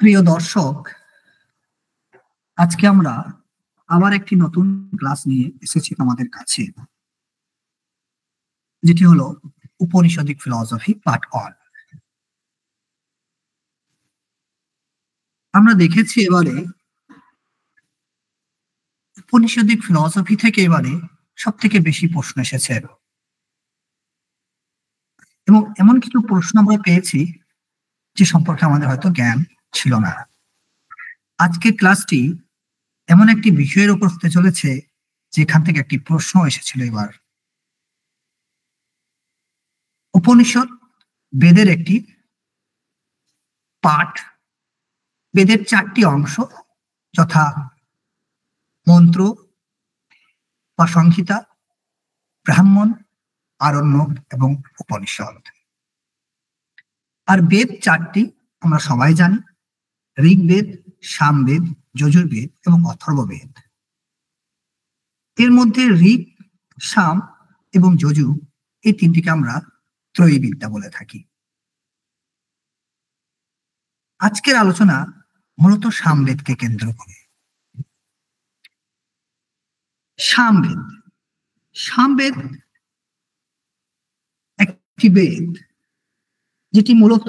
প্রিয় দর্শক, আজকে আমরা আবার একটি নতুন ক্লাস নিয়ে এসেছি আমাদের কাছে, যেটি হলো উপনিষদিক ফিলসফি পার্ট 1। আমরা দেখেছি এবারে উপনিষদিক ফিলসফি থেকে এবারে সব থেকে বেশি প্রশ্ন এসেছে এবং এমন কিছু প্রশ্ন আমরা পেয়েছি যে সম্পর্কে আমাদের হয়তো জ্ঞান ছিল না। আজকের ক্লাসটি এমন একটি বিষয়ের উপর হতে চলেছে যেখান থেকে একটি প্রশ্ন এসেছিল। এবার উপনিষদ বেদের একটি পাঠ, বেদের 4টি অংশ, যথা মন্ত্র বা সংহিতা, ব্রাহ্মণ, আরণ্যক এবং উপনিষদ। আর বেদ 4টি আমরা সবাই জানি: ঋগ্বেদ, সামবেদ, যজুর্বেদ এবং অথর্ববেদ। এর মধ্যে ঋগ, সাম এবং যজু এই 3টিকে আমরা ত্রয়ী বিদ্যা বলে থাকি। আজকের আলোচনা মূলত সামবেদকে কেন্দ্র করে। সামবেদ সামবেদ একটি বেদ যেটি মূলত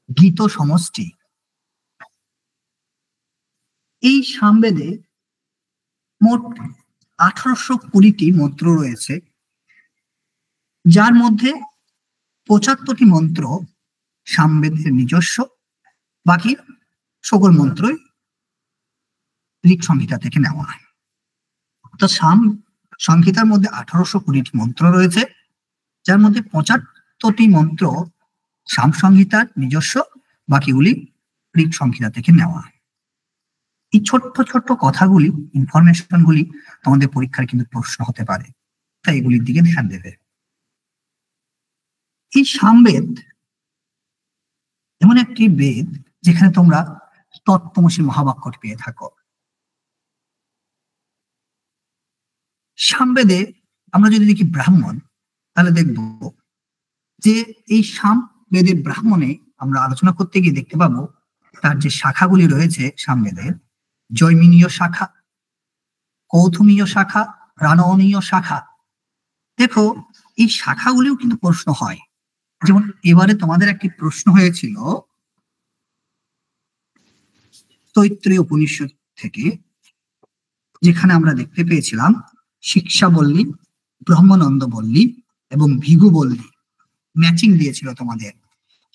গীত সমষ্টি। এই সামবেদে মোট 1820টি মন্ত্র রয়েছে, যার মধ্যে 75টি মন্ত্র সামবেদের নিজস্ব, বাকি সকল মন্ত্রই ঋগ সংহিতা থেকে নেওয়া হয়। তো সাম সংহিতার মধ্যে 1820টি মন্ত্র রয়েছে, যার মধ্যে 75টি মন্ত্র সাম সংহিতার নিজস্ব, বাকিগুলি ঋগ সংহিতা থেকে নেওয়া। এই ছোট্ট ছোট্ট কথাগুলি, ইনফরমেশন গুলি তোমাদের পরীক্ষার কিন্তু প্রশ্ন হতে পারে, তাই এগুলির দিকে ধ্যান দেবে। এই সামবেদ এমন একটি বেদ যেখানে তোমরা তত্ত্বমসি মহাবাক্যটি পেয়ে থাকো। সামবেদে আমরা যদি দেখি ব্রাহ্মণ, তাহলে দেখব যে এই সামবেদের ব্রাহ্মণে আমরা আলোচনা করতে গিয়ে দেখতে পাবো তার যে শাখাগুলি রয়েছে সামবেদের: জৈমিনীয় শাখা, কৌথুমীয় শাখা, রাননীয় শাখা। দেখো, এই শাখাগুলিও কিন্তু প্রশ্ন হয়। যেমন এবারে তোমাদের একটি প্রশ্ন হয়েছিল তৈত্রীয় উপনিষদ থেকে, যেখানে আমরা দেখতে পেয়েছিলাম শিক্ষা বল্লী, ব্রহ্মানন্দ বল্লী এবং ভিগু বল্লী ম্যাচিং দিয়েছিল তোমাদের।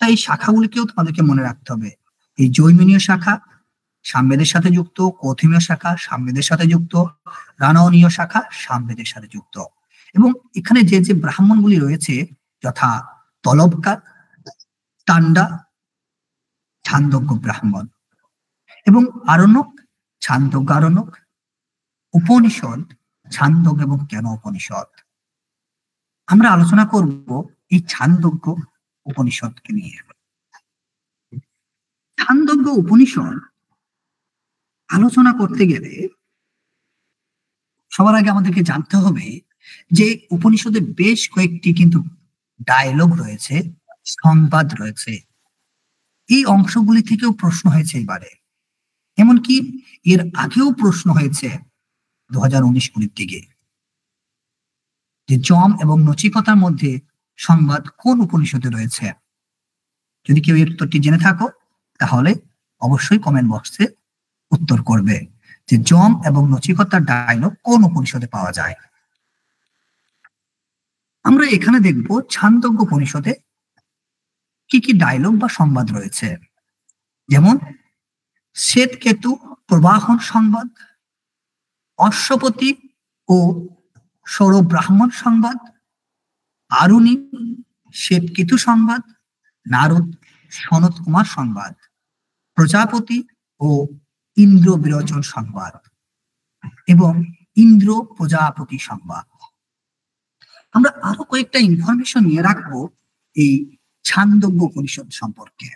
তাই এই শাখাগুলিকেও তোমাদেরকে মনে রাখতে হবে। এই জৈমিনীয় শাখা সামবেদের সাথে যুক্ত, কৌথুমীয় শাখা সামবেদের সাথে যুক্ত, রাননীয় শাখা সামবেদের সাথে যুক্ত। এবং এখানে যে যে ব্রাহ্মণগুলি রয়েছে, যথা তলবকার, তান্ডা, ছান্দোগ্য ব্রাহ্মণ, এবং আরণ্যক, ছান্দোগ্য আরণ্যক, উপনিষদ, ছান্দোগ্য এবং জ্ঞান উপনিষদ। আমরা আলোচনা করব এই ছান্দোগ্য উপনিষদকে নিয়ে। ছান্দোগ্য উপনিষদ আলোচনা করতে গেলে সবার আগে আমাদেরকে জানতে হবে যে উপনিষদে বেশ কয়েকটি কিন্তু ডায়লগ রয়েছে, সংবাদ রয়েছে। এই অংশগুলি থেকেও প্রশ্ন হয়েছে এবারে, এমনকি এর আগেও প্রশ্ন হয়েছে 2019-20 দিকে, যে যম এবং নচিকেতার মধ্যে সংবাদ কোন উপনিষদে রয়েছে। যদি কেউ এর উত্তরটি জেনে থাকো, তাহলে অবশ্যই কমেন্ট বক্সে উত্তর করবে যে যম এবং নচিকেতার ডায়লগ কোন উপনিষদে পাওয়া যায়। আমরা এখানে দেখব ছান্দোগ্য উপনিষদে কি কি ডায়লগ বা সংবাদ রয়েছে। যেমন শ্বেতকেতু প্রবাহন সংবাদ, অশ্বপতি ও সৌরব্রাহ্মণ সংবাদ, আরুণী শ্বেতকেতু সংবাদ, নারদ সনত কুমার সংবাদ, প্রজাপতি ও ইন্দ্র বিরোচন সংবাদ এবং ইন্দ্র প্রজাপতি সংবাদ। আমরা আরো কয়েকটা ইনফরমেশন নিয়ে রাখবো এই ছান্দোগ্য উপনিষদ সম্পর্কে।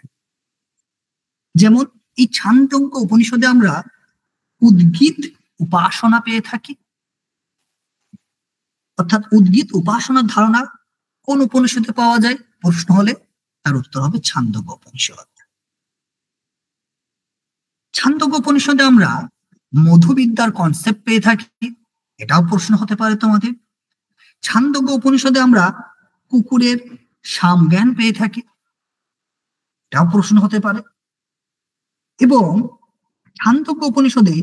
যেমন এই ছান্দোগ্য উপনিষদে আমরা উদ্গীত উপাসনা পেয়ে থাকি, অর্থাৎ উদ্গীত উপাসনার ধারণা কোন উপনিষদে পাওয়া যায় প্রশ্ন হলে তার উত্তর হবে ছান্দোগ্য উপনিষদ। ছান্দোগ্য উপনিষদে আমরা মধুবিদ্যার কনসেপ্ট পেয়ে থাকি, এটাও প্রশ্ন হতে পারে তোমাদের। ছান্দোগ্য উপনিষদে আমরা কুকুরের সামজ্ঞান পেয়ে থাকি, এটাও প্রশ্ন হতে পারে। এবং ছান্দোগ্য উপনিষদে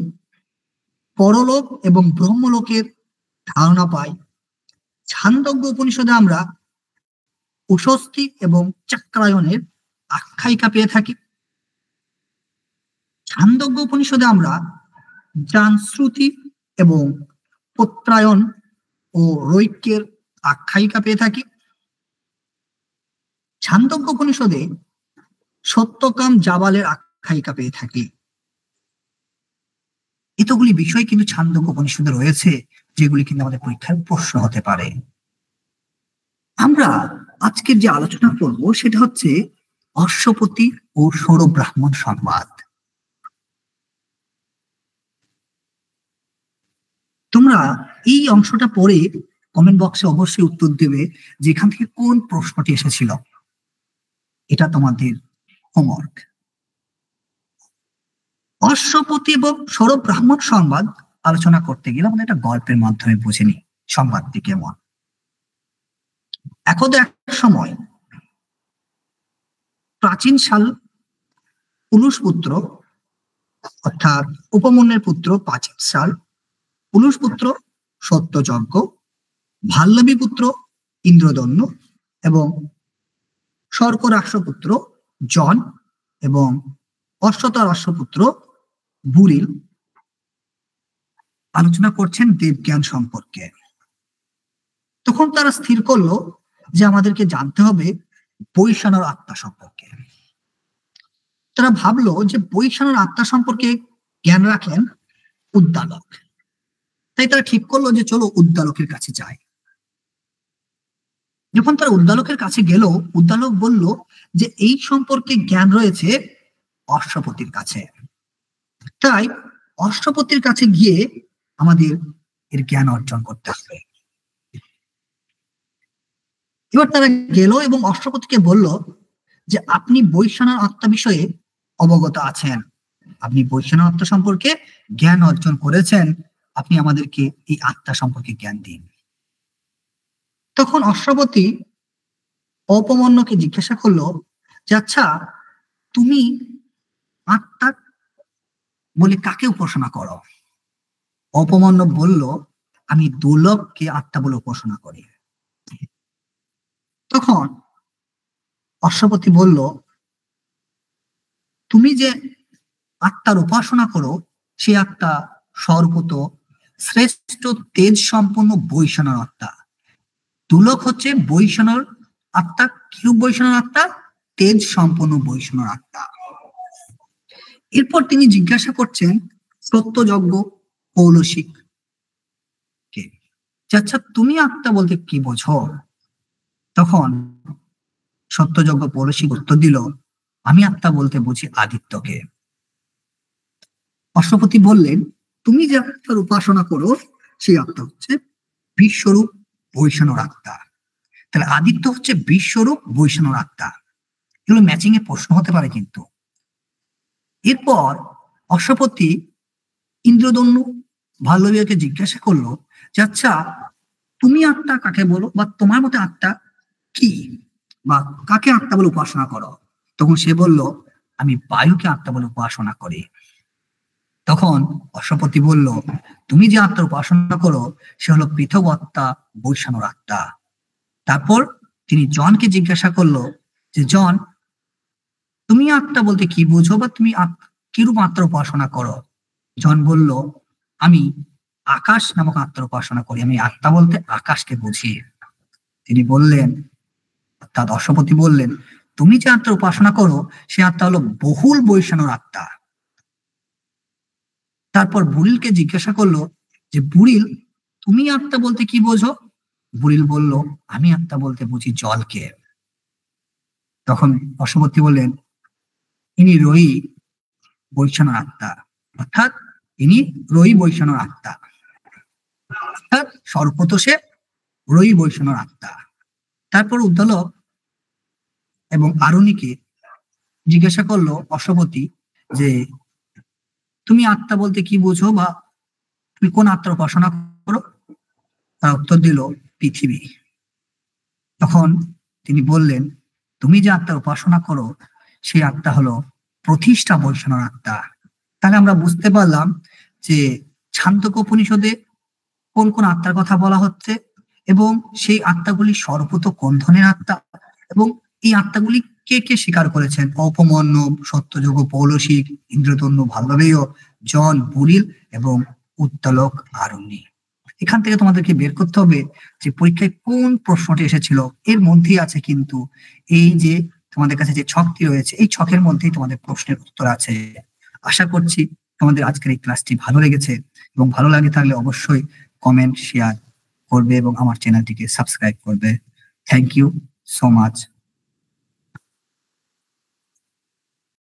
পরলোক এবং ব্রহ্মলোকের ধারণা পাই। ছান্দোগ্য উপনিষদে আমরা উষস্থি এবং চক্রায়নের আখ্যায়িকা পেয়ে থাকি। ছান্দোগ্য উপনিষদে আমরা জানশ্রুতি এবং প্রত্যায়ন ও রৈক্যের আখ্যায়িকা পেয়ে থাকি। ছান্দোগ্য উপনিষদে সত্যকাম জাবালের আখ্যায়িকা পেয়ে থাকি। এতগুলি বিষয় কিন্তু ছান্দোগ্য উপনিষদে রয়েছে, যেগুলি কিন্তু আমাদের পরীক্ষায় প্রশ্ন হতে পারে। আমরা আজকের যে আলোচনা করব সেটা হচ্ছে অশ্বপতি ও সৌরভ ব্রাহ্মণ সংবাদ। তোমরা এই অংশটা পড়ে কমেন্ট বক্সে অবশ্যই উত্তর দেবে যেখান থেকে কোন প্রশ্নটি এসেছিল, এটা তোমাদের হোমওয়ার্ক। অশ্বপতি এবং সৌরভ ব্রাহ্মণ সংবাদ আলোচনা করতে গেলে আমাদের একটা গল্পের মাধ্যমে বুঝে নি সংবাদটি কেমন। একদা এক সময় প্রাচীন সাল পুলুষ পুত্র অর্থাৎ উপমন্যের পুত্র প্রাচীন সাল পুলুষ পুত্র সত্যযজ্ঞ, ভাল্লবী পুত্র ইন্দ্রদন্য এবং শর্ক রাষ্ট্রপুত্র জন এবং অশ্বত রাষ্ট্রপুত্র বুরিল আলোচনা করছেন দেবজ্ঞান সম্পর্কে। তখন তারা স্থির করলো যে আমাদেরকে জানতে হবে বৈষাণর আত্মা সম্পর্কে। তারা ভাবলো যে বৈষাণর আত্মা সম্পর্কে জ্ঞান রাখেন উদ্দালক, তাই তারা ঠিক করলো যে চলো উদ্দালকের কাছে যাই। যখন তারা উদ্দালকের কাছে গেল, উদ্দালক বলল যে এই সম্পর্কে জ্ঞান রয়েছে অশ্বপতির কাছে, তাই অশ্বপতির কাছে গিয়ে আমাদের এর জ্ঞান অর্জন করতে হবে। এবার তারা গেল এবং অশ্বপতিকে বলল যে আপনি বৈষাণর আত্মা বিষয়ে অবগত আছেন, আপনি বৈষাণর আত্মা সম্পর্কে জ্ঞান অর্জন করেছেন, আপনি আমাদেরকে এই আত্মা সম্পর্কে জ্ঞান দিন। তখন অশ্বপতি অপমন্যকে জিজ্ঞাসা করলো যে আচ্ছা, তুমি আত্মা বলে কাকে উপাসনা করো? অপমন্য বলল আমি দুর্লভকে আত্মা বলে উপাসনা করি। তখন অশ্বপতি বলল তুমি যে আত্মার উপাসনা করো সে আত্মা সর্বত শ্রেষ্ঠ তেজ সম্পন্ন বৈষাণর আত্মা। দুর্লভ হচ্ছে বৈষাণর আত্মা। কিরূপ বৈষাণর আত্মা? তেজ সম্পন্ন বৈষাণর আত্মা। এরপর তিনি জিজ্ঞাসা করছেন সত্যযজ্ঞ কৌলসিক কে, আচ্ছা তুমি আত্মা বলতে কি বোঝো? তখন সত্যযজ্ঞ কৌলসিক উত্তর দিল আমি আত্মা বলতে বুঝি আদিত্যকে। অশ্বপতি বললেন তুমি যে আত্মার উপাসনা করো সেই আত্মা হচ্ছে বিশ্বরূপ বৈষাণর আত্মা। তাহলে আদিত্য হচ্ছে বিশ্বরূপ বৈষাণর আত্মা। এগুলো ম্যাচিং এ প্রশ্ন হতে পারে কিন্তু। এরপর অশ্বপতি ইন্দ্রদন্য ভাল্লবীকে জিজ্ঞাসা করলো যে আচ্ছা তুমি আত্মা কাকে বলো, বা তোমার মতে আত্মা কি, বা কাকে আত্মা বলে উপাসনা করো? তখন সে বলল আমি বায়ুকে আত্মা বলে উপাসনা করি। তখন অশ্বপতি বলল তুমি যে আত্মার উপাসনা করো সে হলো পৃথক আত্মা বৈষাণর আত্মা। তারপর তিনি জনকে জিজ্ঞাসা করলো যে জন তুমি আত্মা বলতে কি বুঝো, বা তুমি কিরূপ আত্মার উপাসনা করো? জন বলল আমি আকাশ নামক আত্মার উপাসনা করি, আমি আত্মা বলতে আকাশকে বুঝি। তিনি বললেন অর্থাৎ অশ্বপতি বললেন তুমি যে আত্মার উপাসনা করো সে আত্মা হলো বহুল বৈষাণর আত্মা। তারপর বুড়িলকে জিজ্ঞাসা করলো যে বুড়িল তুমি আত্মা বলতে কি বোঝো? বুড়িল বলল আমি আত্মা বলতে বুঝি জলকে। তখন অশ্বপতি বললেন ইনি রয়ি বৈষাণর আত্মা, অর্থাৎ ইনি রয়ি বৈষাণর আত্মা, অর্থাৎ সর্বত সে রয়ি বৈষাণর আত্মা। তারপর উদ্দালক এবং আরুণীকে জিজ্ঞাসা করলো অশ্বপতি যে তুমি আত্মা বলতে কি বোঝো, বা তুমি কোন আত্মার উপাসনা করো? তার উত্তর দিল, পৃথিবী। তখন তিনি বললেন, তুমি যে আত্মার উপাসনা করো সেই আত্মা হলো প্রতিষ্ঠা বৈষ্ণব আত্মা। তাহলে আমরা বুঝতে পারলাম যে ছান্দোক্য উপনিষদে কোন কোন আত্মার কথা বলা হচ্ছে, এবং সেই আত্মাগুলি সর্বত কোন ধরনের আত্মা, এবং এই আত্মাগুলি কে কে স্বীকার করেছেন? অপমন্য, সত্যযোগ, পৌলসিক, ইন্দ্রতন্য, ভাল্লবেয়, জন, বুরিল এবং উত্তলক আরণ্যী। এখান থেকে তোমাদেরকে বের করতে হবে যে পরীক্ষায় কোন প্রশ্নটি এসেছিল। এর মধ্যেই আছে কিন্তু এই যে তোমাদের কাছে যে ছকটি রয়েছে, এই ছকের মধ্যেই তোমাদের প্রশ্নের উত্তর আছে। আশা করছি তোমাদের আজকের এই ক্লাসটি ভালো লেগেছে, এবং ভালো লাগে থাকলে অবশ্যই কমেন্ট, শেয়ার করবে এবং আমার চ্যানেলটিকে সাবস্ক্রাইব করবে। Thank you so much.